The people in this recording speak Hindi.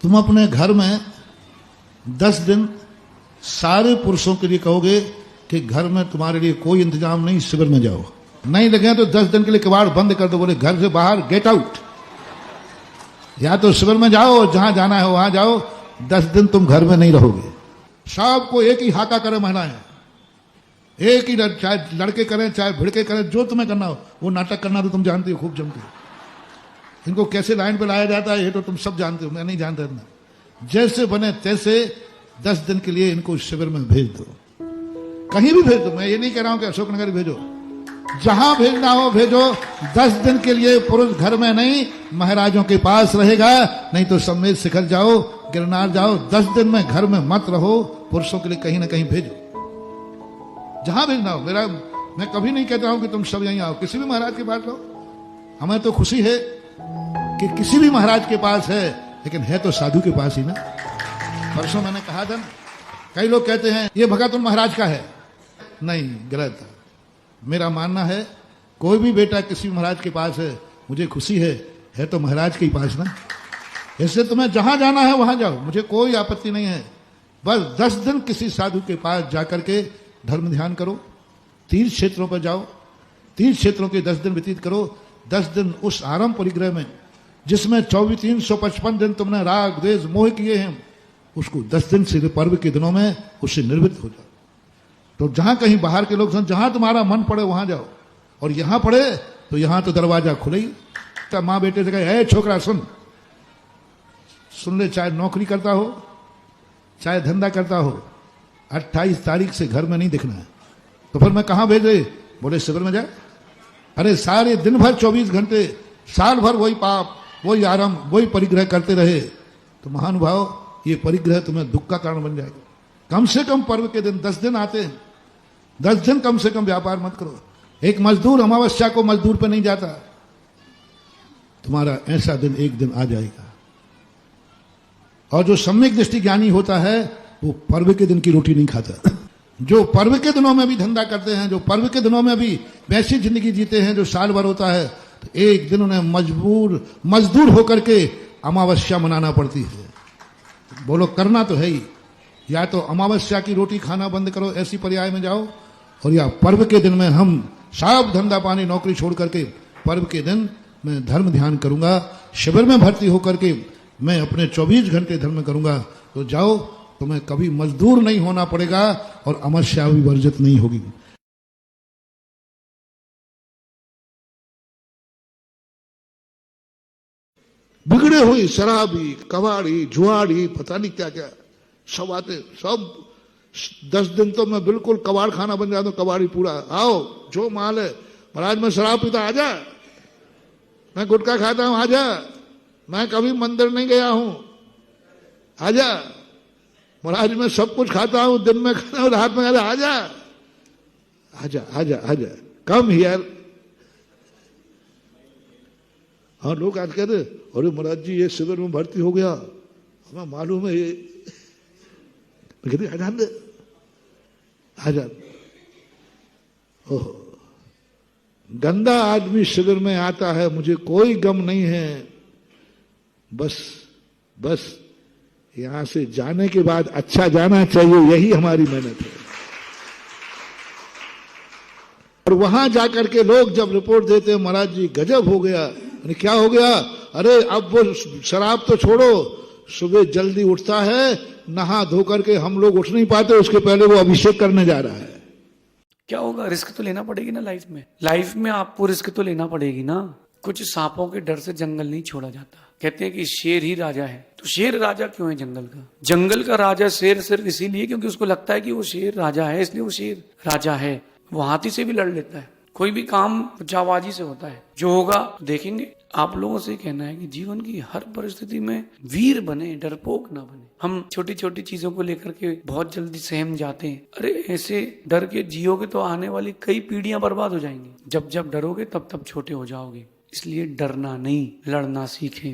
तुम अपने घर में 10 दिन सारे पुरुषों के लिए कहोगे कि घर में तुम्हारे लिए कोई इंतजाम नहीं, शिविर में जाओ। नहीं लगे तो 10 दिन के लिए किवाड़ बंद कर दो, बोले घर से बाहर गेट आउट। या तो शिविर में जाओ, जहां जाना है वहां जाओ, 10 दिन तुम घर में नहीं रहोगे। सबको एक ही हाका करे महिलाएं, एक ही, चाहे लड़के करें चाहे भिड़के करें, जो तुम्हें करना हो। वो नाटक करना तो तुम जानते हो खूब जमते हो। इनको कैसे लाइन पे लाया जाता है ये तो तुम सब जानते हो, मैं नहीं जानता इतना। जैसे बने तैसे 10 दिन के लिए इनको शिविर में भेज दो, कहीं भी भेज दो। मैं ये नहीं कह रहा हूं कि अशोकनगर भेजो, जहां भेजना हो भेजो। 10 दिन के लिए पुरुष घर में नहीं, महाराजों के पास रहेगा। नहीं तो समेत शिखर जाओ, गिरनार जाओ, 10 दिन में घर में मत रहो। पुरुषों के लिए कहीं ना कहीं भेजो, जहां भेजना हो। मैं कभी नहीं कहता हूं कि तुम सब यहीं आओ, किसी भी महाराज के पास रहो। हमें तो खुशी है कि किसी भी महाराज के पास है, लेकिन है तो साधु के पास ही ना। परसों मैंने कहा था, कई लोग कहते हैं ये भगत उन महाराज का है। नहीं, गलत है। मेरा मानना है कोई भी बेटा किसी महाराज के पास है, मुझे खुशी है तो महाराज के ही पास ना। इसलिए तुम्हें जहां जाना है वहां जाओ, मुझे कोई आपत्ति नहीं है। बस 10 दिन किसी साधु के पास जाकर के धर्म ध्यान करो। 30 क्षेत्रों पर जाओ, 30 क्षेत्रों के 10 दिन व्यतीत करो। 10 दिन उस आरंभ परिग्रह में जिसमें 355 दिन तुमने राग द्वेष मोह किए हैं, उसको 10 दिन से पर्व के दिनों में उससे निर्वृत्त हो जाओ। तो जहां कहीं बाहर के लोग सुन, जहां तुम्हारा मन पड़े वहां जाओ। और यहां पड़े तो यहां तो दरवाजा खुले ही। तो मां बेटे से कहे, ए छोकरा सुन ले, चाहे नौकरी करता हो चाहे धंधा करता हो, 28 तारीख से घर में नहीं दिखना है। तो फिर मैं कहां भेजे? बोले शिविर में जाए। अरे सारे दिन भर 24 घंटे साल भर वही पाप, वही आरंभ, वही परिग्रह करते रहे तो महानुभाव ये परिग्रह तुम्हें दुख का कारण बन जाएगा। कम से कम पर्व के दिन 10 दिन आते हैं, 10 दिन कम से कम व्यापार मत करो। एक मजदूर अमावस्या को मजदूर पे नहीं जाता, तुम्हारा ऐसा दिन एक दिन आ जाएगा। और जो सम्यक दृष्टि ज्ञानी होता है वो पर्व के दिन की रोटी नहीं खाता। जो पर्व के दिनों में भी धंधा करते हैं, जो पर्व के दिनों में भी वैसी जिंदगी जीते हैं जो साल भर होता है, तो एक दिन उन्हें मजदूर होकर के अमावस्या मनाना पड़ती है। बोलो करना तो है ही, या तो अमावस्या की रोटी खाना बंद करो, ऐसी पर्याय में जाओ, और या पर्व के दिन में हम सब धंधा पानी नौकरी छोड़ करके पर्व के दिन मैं धर्म ध्यान करूंगा, शिविर में भर्ती होकर के मैं अपने 24 घंटे धर्म करूंगा। तो जाओ, तुम्हें कभी मजदूर नहीं होना पड़ेगा और अमावस्या भी वर्जित नहीं होगी। बिगड़े हुई शराबी, कबाड़ी, जुआड़ी, पता नहीं क्या क्या सब आते, सब 10 दिन तो मैं बिल्कुल कबाड़ खाना बन जाता हूं। कबाड़ी पूरा, आओ जो माल है, महाराज मैं शराब पीता, आजा। मैं गुटखा खाता हूं, आजा। मैं कभी मंदिर नहीं गया हूं, आजा। महाराज मैं सब कुछ खाता हूं, दिन में खाता हूं, रात में, आजा आजा आजा आजा, कम हियर। हाँ, लोग आज कहते अरे महाराज जी ये शिविर में भर्ती हो गया, हमें मालूम है ये। कहते आजान दे, आजान। ओह, गंदा आदमी शिविर में आता है, मुझे कोई गम नहीं है। बस यहां से जाने के बाद अच्छा जाना चाहिए, यही हमारी मेहनत है। और वहां जाकर के लोग जब रिपोर्ट देते हैं महाराज जी गजब हो गया, क्या हो गया? अरे अब वो शराब तो छोड़ो, सुबह जल्दी उठता है, नहा धो करके, हम लोग उठ नहीं पाते, उसके पहले वो अभिषेक करने जा रहा है। क्या होगा? रिस्क तो लेना पड़ेगी ना लाइफ में आपको रिस्क तो लेना पड़ेगी ना। कुछ सांपों के डर से जंगल नहीं छोड़ा जाता। कहते हैं कि शेर ही राजा है, तो शेर राजा क्यों है जंगल का? जंगल का राजा शेर सिर्फ इसीलिए क्योंकि उसको लगता है कि वो शेर राजा है, इसलिए वो शेर राजा है। वो हाथी से भी लड़ लेता है। कोई भी काम जाबाजी से होता है, जो होगा देखेंगे। आप लोगों से कहना है कि जीवन की हर परिस्थिति में वीर बने, डरपोक ना बने। हम छोटी छोटी चीजों को लेकर के बहुत जल्दी सहम जाते हैं। अरे ऐसे डर के जियोगे तो आने वाली कई पीढ़ियां बर्बाद हो जाएंगी। जब जब डरोगे तब तब छोटे हो जाओगे। इसलिए डरना नहीं, लड़ना सीखें।